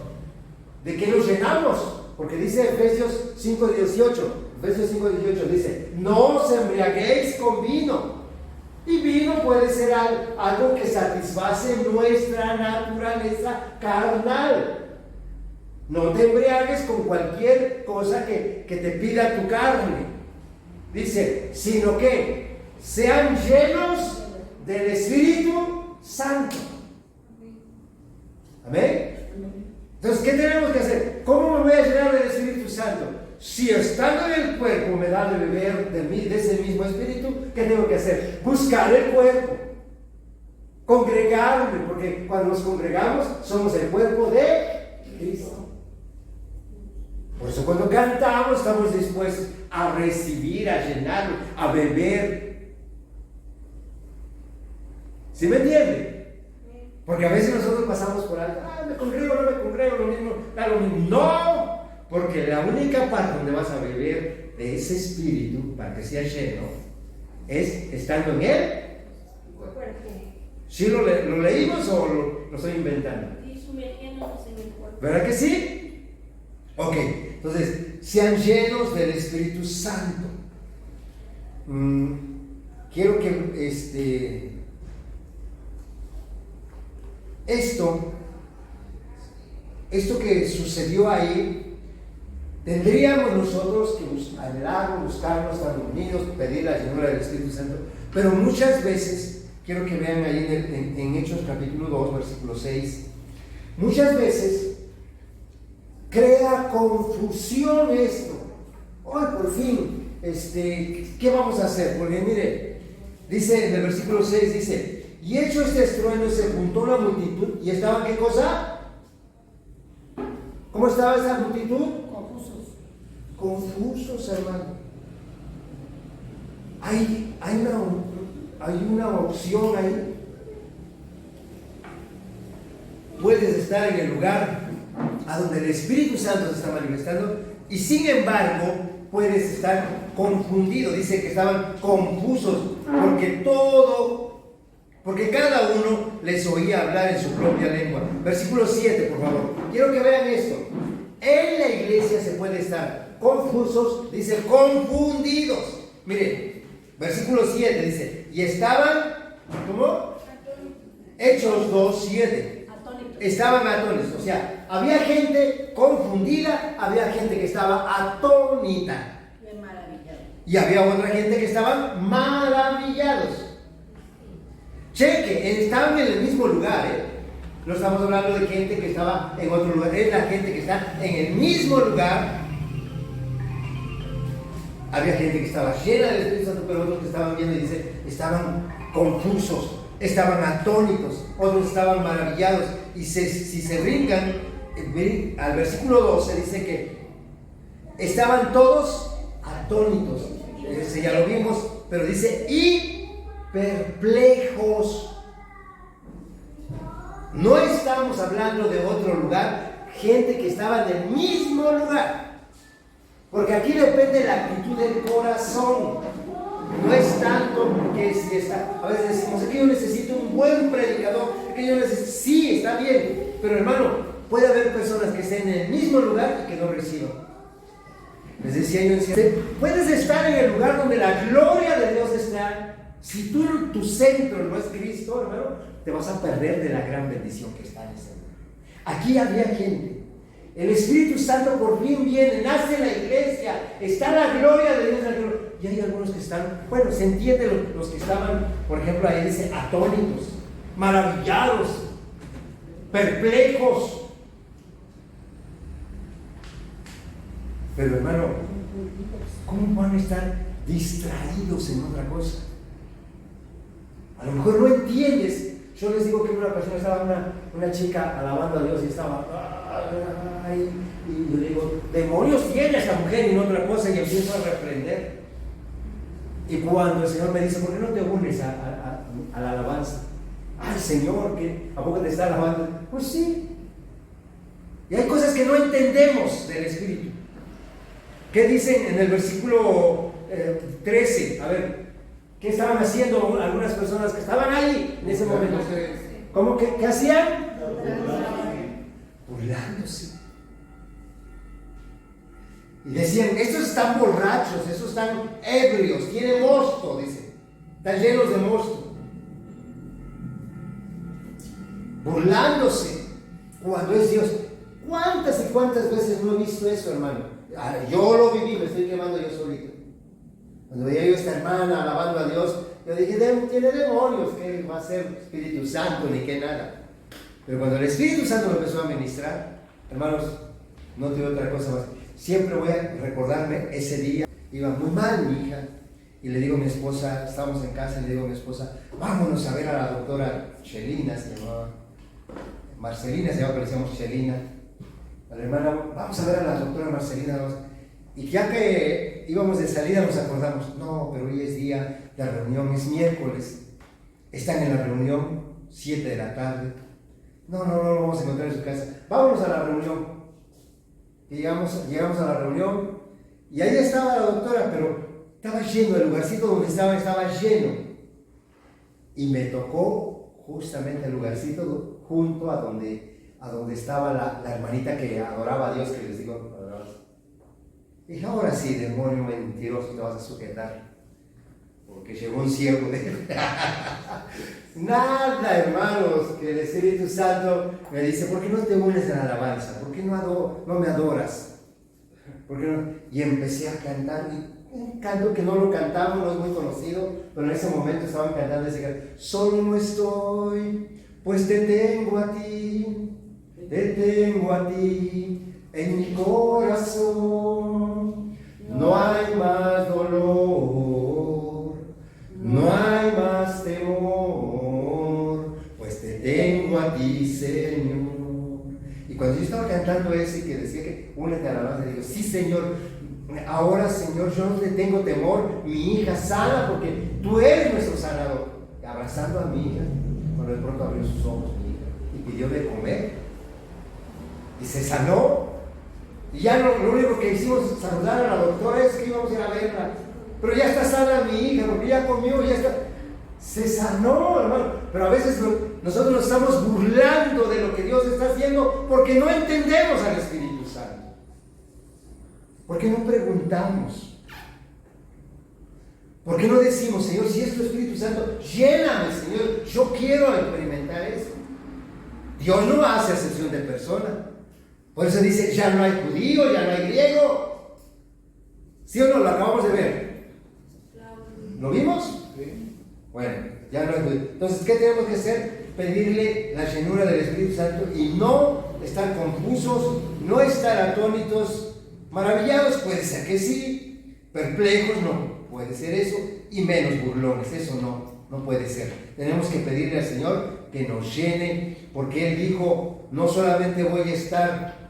[SPEAKER 1] ¿de qué nos llenamos? Porque dice Efesios 5:18, dice, no os embriaguéis con vino. Y vino puede ser algo que satisface nuestra naturaleza carnal. No te embriagues con cualquier cosa que te pida tu carne. Dice, sino que sean llenos del Espíritu Santo. Amén. Entonces, ¿qué tenemos que hacer? ¿Cómo me voy a llenar del Espíritu Santo? Si estando en el cuerpo me da de beber de ese mismo Espíritu, ¿qué tengo que hacer? Buscar el cuerpo, congregarme, porque cuando nos congregamos somos el cuerpo de Cristo. Por eso cuando cantamos estamos dispuestos a recibir, a llenar, a beber. ¿Sí me entiende? Porque a veces nosotros pasamos por algo, me congrego, no me congrego, lo mismo, da lo mismo. No, porque la única parte donde vas a beber de ese espíritu, para que sea lleno, es estando en él. ¿Sí lo leímos o lo estoy inventando?
[SPEAKER 2] Y sumergiéndonos en el cuerpo.
[SPEAKER 1] ¿Verdad que sí? Ok, entonces, sean llenos del Espíritu Santo. Quiero que esto que sucedió ahí, tendríamos nosotros que anhelarlo, buscarlo, estar unidos, pedir la llenura del Espíritu Santo, pero muchas veces, quiero que vean ahí en Hechos capítulo 2, versículo 6, muchas veces crea confusión esto. Hoy por fin, ¿qué vamos a hacer? Porque mire, dice en el versículo 6, dice, y hecho este estruendo se juntó la multitud, ¿y estaban qué cosa? ¿Cómo estaba esa multitud? Confusos, hermano. Hay una opción ahí. Puedes estar en el lugar a donde el Espíritu Santo se está manifestando y sin embargo puedes estar confundido. Dice que estaban confusos porque cada uno les oía hablar en su propia lengua. Versículo 7, por favor. Quiero que vean esto. En la iglesia se puede estar confusos, dice confundidos. Mire, versículo 7 dice, y estaban, ¿cómo? Hechos 2, 7. Estaban atónitos, o sea, había gente confundida, había gente que estaba atónita. Y había otra gente que estaban maravillados. Cheque, estaban en el mismo lugar, No estamos hablando de gente que estaba en otro lugar, es la gente que está en el mismo lugar. Había gente que estaba llena del Espíritu Santo, pero otros que estaban viendo y dice, estaban confusos, estaban atónitos, otros estaban maravillados. Y si se brincan al versículo 12, dice que estaban todos atónitos. Ya lo vimos, pero dice, y perplejos. No estamos hablando de otro lugar, gente que estaba en el mismo lugar. Porque aquí depende la actitud del corazón. No es tanto porque si está. A veces decimos, es que yo necesito un buen predicador, es que yo necesito. Sí, está bien, pero hermano, puede haber personas que estén en el mismo lugar y que no reciban. Les decía yo, puedes estar en el lugar donde la gloria de Dios está. Si tu centro no es Cristo, hermano, te vas a perder de la gran bendición que está en ese lugar. Aquí había gente. El Espíritu Santo por fin viene, nace en la iglesia, está la gloria de Dios. Y hay algunos que están, bueno, se entiende los que estaban, por ejemplo, ahí dice atónitos, maravillados, perplejos. Pero hermano, ¿cómo van a estar distraídos en otra cosa? A lo mejor no entiendes. Yo les digo que una persona estaba, una chica alabando a Dios y estaba, y yo digo, demonios tiene esta mujer y no otra cosa, y empiezo a reprender. Y cuando el Señor me dice, ¿por qué no te unes a la alabanza? Ay, Señor, ¿a poco te está alabando? Pues sí. Y hay cosas que no entendemos del Espíritu. ¿Qué dicen en el versículo 13? A ver, ¿qué estaban haciendo algunas personas que estaban ahí en ese momento? ¿Cómo que qué hacían? Burlándose. Y decían, estos están borrachos, estos están ebrios, tienen mosto, dicen. Están llenos de mosto. Burlándose cuando es Dios. ¿Cuántas y cuántas veces no he visto eso, hermano? Yo lo viví, me estoy quemando yo solito. Cuando veía yo a esta hermana alabando a Dios, yo dije, tiene demonios, que va a ser Espíritu Santo, ni que nada. Pero cuando el Espíritu Santo me empezó a ministrar, hermanos, no tengo otra cosa más. Siempre voy a recordarme ese día, iba muy mal mi hija, y le digo a mi esposa, estábamos en casa, y le digo a mi esposa, vámonos a ver a la doctora Chelina, se llamaba Marcelina, se llamaba, pero decíamos Chelina. A la hermana, vamos a ver a la doctora Marcelina. Y ya que íbamos de salida nos acordamos, no, pero hoy es día de reunión, es miércoles. están en la reunión, 7 de la tarde. No lo vamos a encontrar en su casa. Vámonos a la reunión. Y llegamos a la reunión y ahí estaba la doctora, pero estaba lleno, el lugarcito donde estaba lleno. Y me tocó justamente el lugarcito junto a donde estaba la hermanita que adoraba a Dios, que les digo, dije, ahora sí, demonio mentiroso, te vas a sujetar, porque llegó un siervo de él. Nada, hermanos, que el Espíritu Santo me dice, ¿por qué no te unes en alabanza? ¿Por qué no me adoras? ¿Por qué no? Y empecé a cantar, y un canto que no lo cantamos, no es muy conocido, pero en ese momento estaban cantando ese canto. Solo no estoy, pues te tengo a ti en mi corazón. No hay más dolor, no hay más temor, pues te tengo a ti, Señor. Y cuando yo estaba cantando ese que decía que únete a la alabanza, digo, sí, Señor, ahora, Señor, yo no te tengo temor, mi hija sana, porque tú eres nuestro sanador. Y abrazando a mi hija, cuando de pronto abrió sus ojos mi hija y pidió de comer, y se sanó. Y ya lo único que hicimos saludar a la doctora es que íbamos a ir a verla. Pero ya está sana mi hija, porque ya comió, ya está. Se sanó, hermano. Pero a veces nosotros nos estamos burlando de lo que Dios está haciendo porque no entendemos al Espíritu Santo. ¿Por qué no preguntamos? ¿Por qué no decimos, Señor, si es tu Espíritu Santo, lléname, Señor, yo quiero experimentar eso? Dios no hace excepción de persona. Por eso dice, ya no hay judío, ya no hay griego. ¿Sí o no? Lo acabamos de ver. ¿Lo vimos? Sí. Bueno, ya no hay judío. Entonces, ¿qué tenemos que hacer? Pedirle la llenura del Espíritu Santo y no estar confusos, no estar atónitos, maravillados, puede ser que sí, perplejos, no puede ser eso, y menos burlones, eso no puede ser. Tenemos que pedirle al Señor que nos llene, porque Él dijo, no solamente voy a estar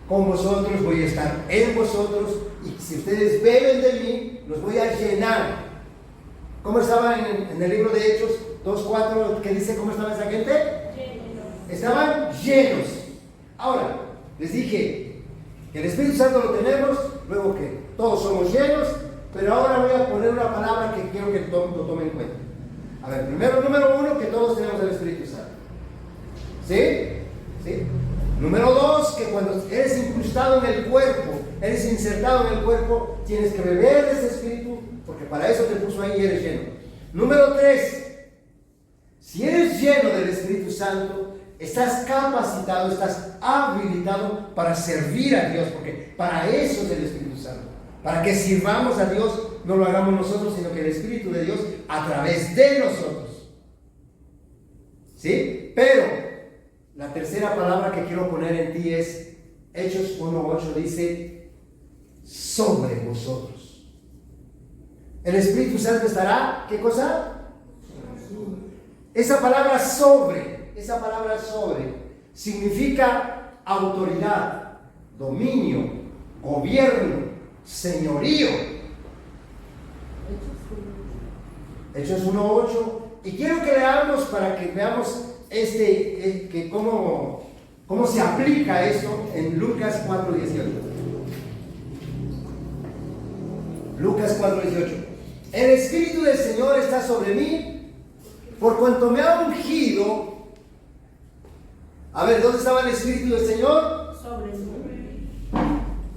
[SPEAKER 1] con vosotros, voy a estar en vosotros, y si ustedes beben de mí, los voy a llenar. ¿Cómo estaba en el libro de Hechos 2:4, que dice cómo estaba esa gente? Llenos. Estaban llenos. Ahora, les dije que el Espíritu Santo lo tenemos, luego que todos somos llenos, pero ahora voy a poner una palabra que quiero que lo tomen en cuenta. A ver, primero, número 1, que todos tenemos el Espíritu Santo. ¿Sí? ¿Sí? Número 2, que cuando eres incrustado en el cuerpo, eres insertado en el cuerpo, tienes que beber de ese Espíritu, porque para eso te puso ahí y eres lleno. Número 3, si eres lleno del Espíritu Santo, estás capacitado, estás habilitado para servir a Dios, porque para eso es el Espíritu Santo. Para que sirvamos a Dios, no lo hagamos nosotros, sino que el Espíritu de Dios a través de nosotros. ¿Sí? Pero la tercera palabra que quiero poner en ti es Hechos 1:8, dice sobre vosotros. El Espíritu Santo estará, ¿qué cosa? Esa palabra sobre significa autoridad, dominio, gobierno, señorío. Hechos 1:8. Y quiero que leamos para que veamos que cómo se aplica esto en Lucas 4:18. Lucas 4:18. El Espíritu del Señor está sobre mí, por cuanto me ha ungido. A ver, ¿dónde estaba el Espíritu del Señor?
[SPEAKER 2] Sobre mí.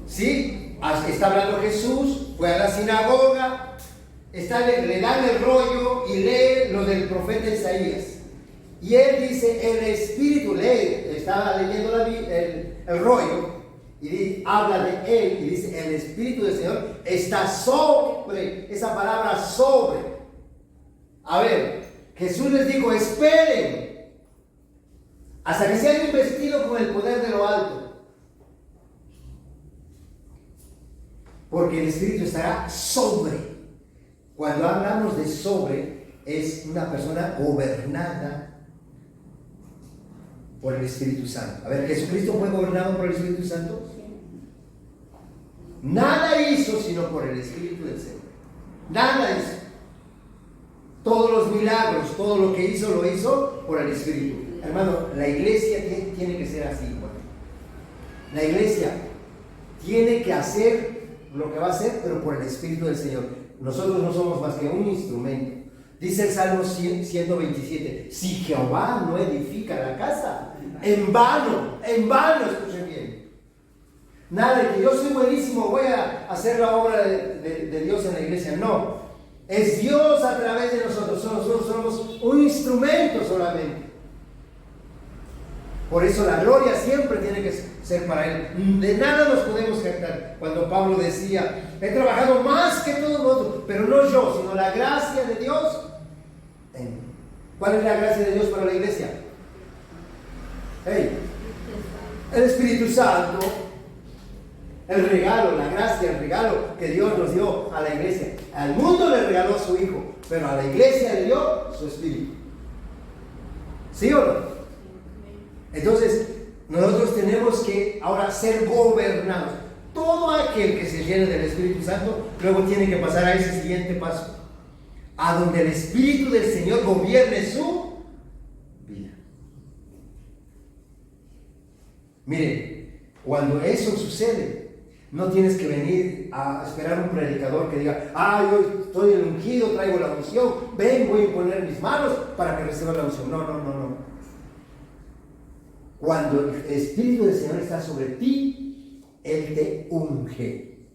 [SPEAKER 1] Sí, está hablando Jesús, fue a la sinagoga, le dan el rollo y lee lo del profeta Isaías. Y él dice, el Espíritu, estaba leyendo el rollo, y habla de él, y dice, el Espíritu del Señor está sobre, esa palabra sobre. A ver, Jesús les dijo, esperen, hasta que sean investidos con el poder de lo alto. Porque el Espíritu estará sobre. Cuando hablamos de sobre, es una persona gobernada por el Espíritu Santo. A ver, ¿Jesucristo fue gobernado por el Espíritu Santo? Sí. Nada hizo sino por el Espíritu del Señor. Nada hizo. Todos los milagros, todo lo que hizo, lo hizo por el Espíritu. Hermano, la iglesia tiene que ser así. Bueno. La iglesia tiene que hacer lo que va a hacer, pero por el Espíritu del Señor. Nosotros no somos más que un instrumento. Dice el Salmo 127, si Jehová no edifica la casa, en vano, escuchen bien. Nada de que yo soy buenísimo, voy a hacer la obra de Dios en la iglesia. No, es Dios a través de nosotros. Nosotros somos un instrumento solamente. Por eso la gloria siempre tiene que ser para Él. De nada nos podemos jactar. Cuando Pablo decía, he trabajado más que todos vosotros, pero no yo, sino la gracia de Dios. ¿Cuál es la gracia de Dios para la iglesia? El Espíritu Santo. El regalo, la gracia, el regalo que Dios nos dio a la iglesia. Al mundo le regaló a su Hijo, pero a la iglesia le dio su Espíritu. ¿Sí o no? Entonces, nosotros tenemos que ahora ser gobernados. Todo aquel que se llene del Espíritu Santo, luego tiene que pasar a ese siguiente paso. A donde el Espíritu del Señor gobierne su vida. Mire, cuando eso sucede, no tienes que venir a esperar un predicador que diga, yo estoy el ungido, traigo la unción, ven, voy a poner mis manos para que reciba la unción. No. Cuando el Espíritu del Señor está sobre ti, Él te unge.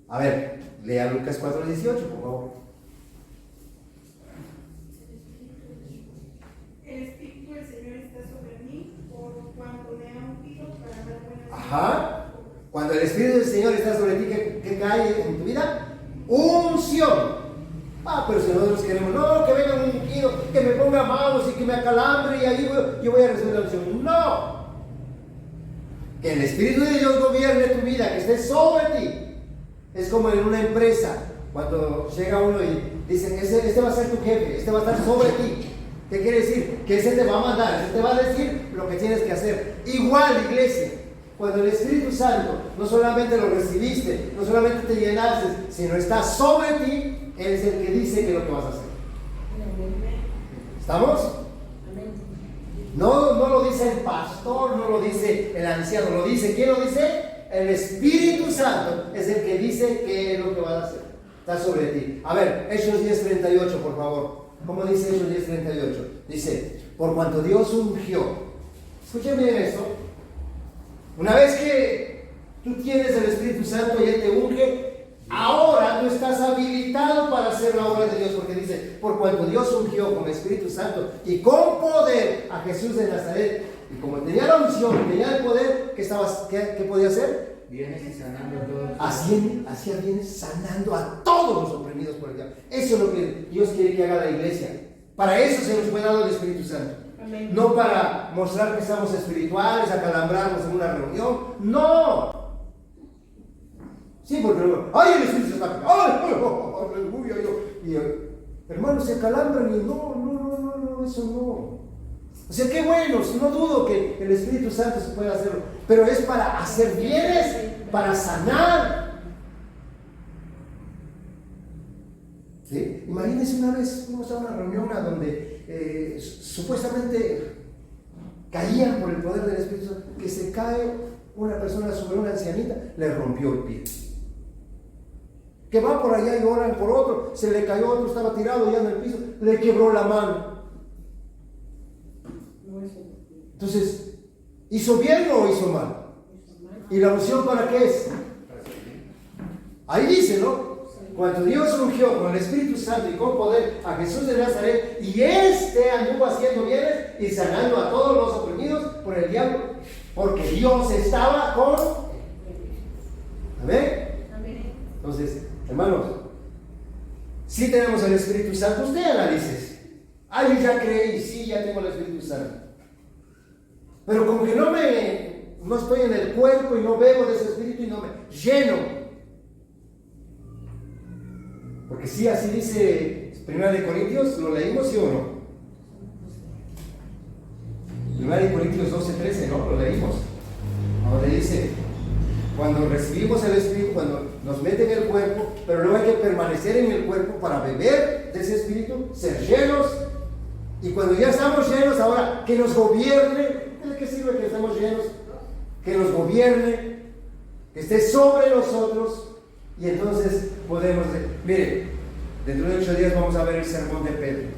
[SPEAKER 1] A ver, lea Lucas 4:18, por favor.
[SPEAKER 3] El Espíritu del Señor está sobre mí, por cuanto me ha ungido para dar buenas nuevas.
[SPEAKER 1] Ajá. Cuando el Espíritu del Señor está sobre ti, ¿qué cae en tu vida? Unción. Pero si nosotros queremos, no, que venga un ungido, que me ponga manos y que me acalambre y ahí yo voy a recibir la unción. No. Que el Espíritu de Dios gobierne tu vida, que esté sobre ti. Es como en una empresa, cuando llega uno y dicen, este va a ser tu jefe, este va a estar sobre ti. ¿Qué quiere decir? Que ese te va a mandar, ese te va a decir lo que tienes que hacer. Igual, iglesia, cuando el Espíritu Santo no solamente lo recibiste, no solamente te llenaste, sino está sobre ti, Él es el que dice que es lo que vas a hacer. ¿Estamos? No lo dice el pastor, no lo dice el anciano, lo dice, ¿quién lo dice? El Espíritu Santo es el que dice qué es lo que vas a hacer. Está sobre ti. A ver, Hechos 10:38, por favor. ¿Cómo dice Hechos 10:38? Dice, por cuanto Dios ungió. Escuchen bien esto. Una vez que tú tienes el Espíritu Santo y Él te unge, ahora tú estás habilitado para hacer la obra de Dios, porque dice, por cuanto Dios ungió con el Espíritu Santo y con poder a Jesús de Nazaret, y como tenía la unción, tenía el poder, ¿qué podía hacer?
[SPEAKER 4] Bienes y sanando a todos.
[SPEAKER 1] Hacía bienes sanando a todos los oprimidos por el diablo. Eso es lo que Dios quiere que haga la iglesia. Para eso se nos fue dado el Espíritu Santo. Amén. No para mostrar que estamos espirituales, acalambrarnos en una reunión. ¡No! Sí, porque el Espíritu Santo está. ¡Aleluya! Hermanos, se acalambran y no, eso no. O sea, qué bueno, si no dudo que el Espíritu Santo se pueda hacerlo, pero es para hacer bienes, para sanar. ¿Sí? Imagínense una vez fuimos a una reunión donde supuestamente caían por el poder del Espíritu Santo, que se cae una persona sobre una ancianita, le rompió el pie. Que va por allá y oran por otro, se le cayó otro, estaba tirado ya en el piso, le quebró la mano. Entonces, ¿hizo bien o hizo mal? ¿Y la unción para qué es? Ahí dice, ¿no? Cuando Dios ungió con el Espíritu Santo y con poder a Jesús de Nazaret, y Este anduvo haciendo bienes y sanando a todos los oprimidos por el diablo, porque Dios estaba con. ¿Amén? Entonces, hermanos, si tenemos el Espíritu Santo, usted analice. Yo ya creí, sí, ya tengo el Espíritu Santo. Pero como que no estoy en el cuerpo y no bebo de ese Espíritu y no me lleno. Porque sí, así dice 1 Corintios, ¿lo leímos, sí o no? 1 Corintios 12:13, ¿no? Lo leímos. Ahora dice, cuando recibimos el Espíritu, cuando nos mete en el cuerpo, pero luego hay que permanecer permanecer en el cuerpo para beber de ese espíritu, ser llenos. Y cuando ya estamos llenos, ahora que nos gobierne. ¿De qué sirve que estemos llenos? Que nos gobierne, que esté sobre nosotros. Y entonces podemos, mire, dentro de 8 días vamos a ver el sermón de Pedro.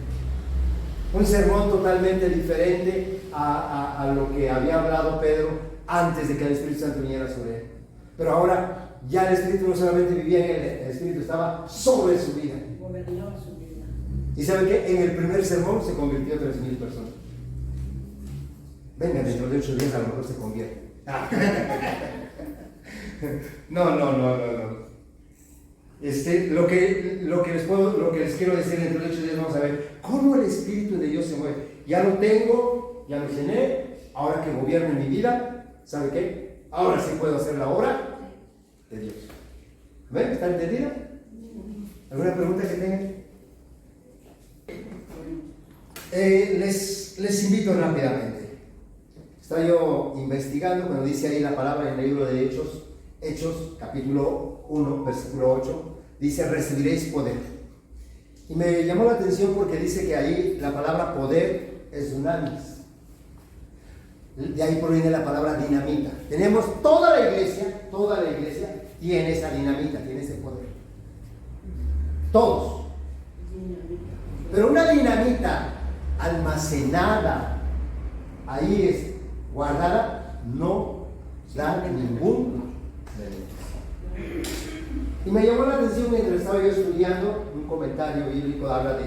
[SPEAKER 1] Un sermón totalmente diferente a lo que había hablado Pedro antes de que el Espíritu Santo viniera sobre él. Pero ahora ya el Espíritu no solamente vivía en él, el Espíritu estaba sobre su vida.
[SPEAKER 4] Gobernó su vida.
[SPEAKER 1] ¿Y saben qué? En el primer sermón se convirtió 3,000 personas. Venga, dentro de 8 días a lo mejor se convierte. No. Lo que les quiero decir dentro de 8 días, vamos a ver cómo el Espíritu de Dios se mueve. Ya lo tengo, ya lo llené, ahora que gobierna mi vida, ¿sabe qué? Ahora sí puedo hacer la obra de Dios. ¿Ven? ¿Está entendida? ¿Alguna pregunta que tengan? Les invito rápidamente. Estaba yo investigando cuando dice ahí la palabra en el libro de Hechos capítulo 1, versículo 8, dice: recibiréis poder. Y me llamó la atención porque dice que ahí la palabra poder es dunamis. De ahí proviene la palabra dinamita. Tenemos toda la iglesia tiene esa dinamita, tiene ese poder. Todos. Pero una dinamita almacenada, ahí es guardada, no da ningún beneficio. Y me llamó la atención mientras estaba yo estudiando, un comentario bíblico habla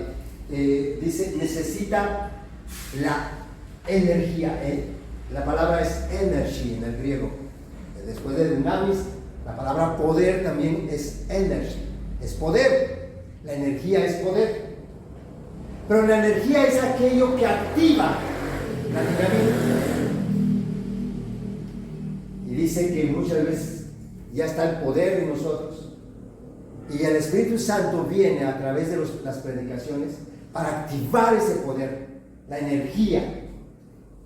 [SPEAKER 1] dice, necesita la energía, la palabra es energy en el griego. Después de dunamis, la palabra poder también es energy, es poder. La energía es poder. Pero la energía es aquello que activa la dinamita. Y dice que muchas veces ya está el poder en nosotros. Y el Espíritu Santo viene a través de las predicaciones para activar ese poder, la energía.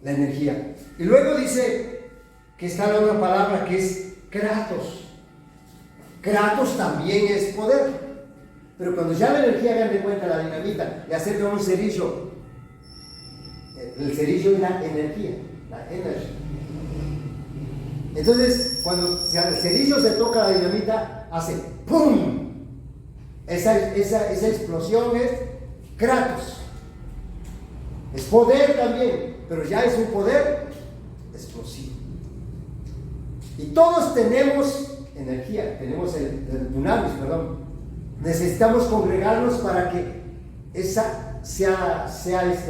[SPEAKER 1] La energía. Y luego dice que está la otra palabra que es kratos. Kratos también es poder. Pero cuando ya la energía, hagan de cuenta la dinamita, le acerca un cerillo. El cerillo es la energía, la energía. Entonces, cuando el cerillo se toca la dinamita, hace ¡pum! Esa explosión es kratos. Es poder también, pero ya es un poder explosivo. Y todos tenemos energía, tenemos el dunamis, perdón. Necesitamos congregarnos para que esa sea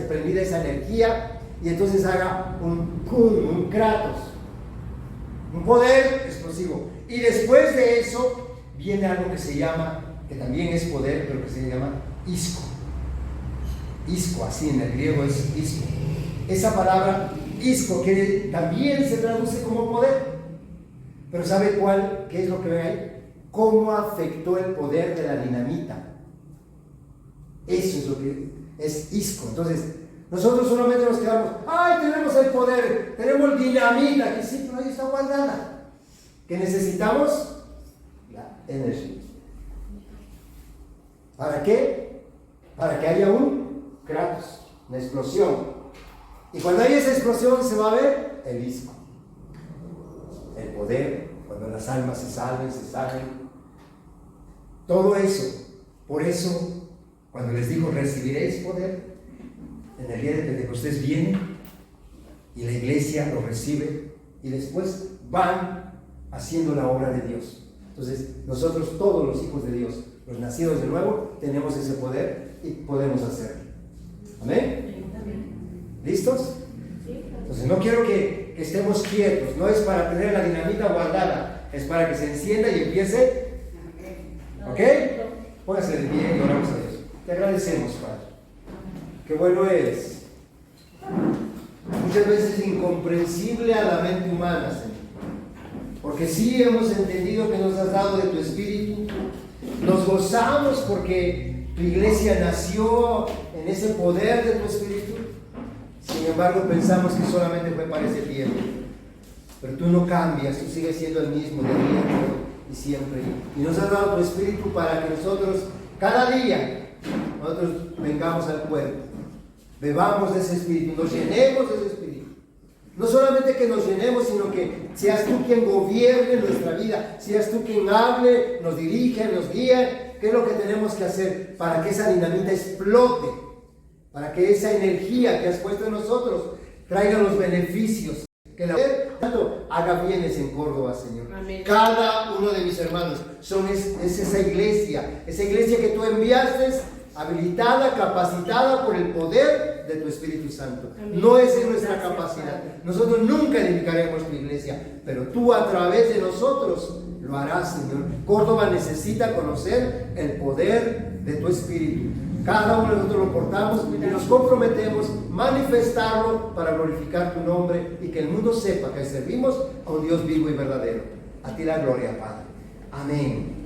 [SPEAKER 1] prendida esa energía y entonces haga un kratos, un poder explosivo. Y después de eso viene algo que se llama, que también es poder, pero que se llama isco. Isco, así en el griego es isco. Esa palabra isco, que también se traduce como poder. Pero ¿sabe qué es lo que ven ahí? ¿Cómo afectó el poder de la dinamita? Eso es lo que es isco. Entonces, nosotros solamente nos quedamos, ¡ay, tenemos el poder! Tenemos dinamita, que sí, pero ahí está guardada. ¿Qué necesitamos? La energía. ¿Para qué? Para que haya un kratos, una explosión. Y cuando hay esa explosión se va a ver el isco. El poder, cuando las almas se salen. Todo eso. Por eso, cuando les digo recibiréis poder, en el día de Pentecostés viene y la iglesia lo recibe y después van haciendo la obra de Dios. Entonces, nosotros todos los hijos de Dios, los nacidos de nuevo, tenemos ese poder y podemos hacerlo. ¿Amén? ¿Listos? Entonces, no quiero que estemos quietos, no es para tener la dinamita guardada, es para que se encienda y empiece. ¿Ok? Póngase de pie y oramos a Dios. Te agradecemos, Padre. Qué bueno eres. Muchas veces incomprensible a la mente humana, Señor. Porque sí hemos entendido que nos has dado de tu Espíritu. Nos gozamos porque tu iglesia nació en ese poder de tu Espíritu. Sin embargo, pensamos que solamente fue para ese tiempo. Pero tú no cambias, tú sigues siendo el mismo de día y siempre. Y nos has dado tu Espíritu para que nosotros, cada día, nosotros vengamos al cuerpo, bebamos de ese Espíritu, nos llenemos de ese Espíritu. No solamente que nos llenemos, sino que seas tú quien gobierne nuestra vida, seas tú quien hable, nos dirige, nos guíe. ¿Qué es lo que tenemos que hacer para que esa dinamita explote? Para que esa energía que has puesto en nosotros traiga los beneficios. Que la tanto haga bienes en Córdoba, Señor.
[SPEAKER 2] Amén.
[SPEAKER 1] Cada uno de mis hermanos es esa iglesia que tú enviaste, habilitada, capacitada por el poder de tu Espíritu Santo.
[SPEAKER 2] Amén.
[SPEAKER 1] No es en nuestra
[SPEAKER 2] Gracias,
[SPEAKER 1] capacidad.
[SPEAKER 2] Padre.
[SPEAKER 1] Nosotros nunca edificaremos tu iglesia, pero tú a través de nosotros lo harás, Señor. Córdoba necesita conocer el poder de tu Espíritu. Cada uno de nosotros lo portamos y nos comprometemos a manifestarlo para glorificar tu nombre y que el mundo sepa que servimos a un Dios vivo y verdadero. A ti la gloria, Padre. Amén.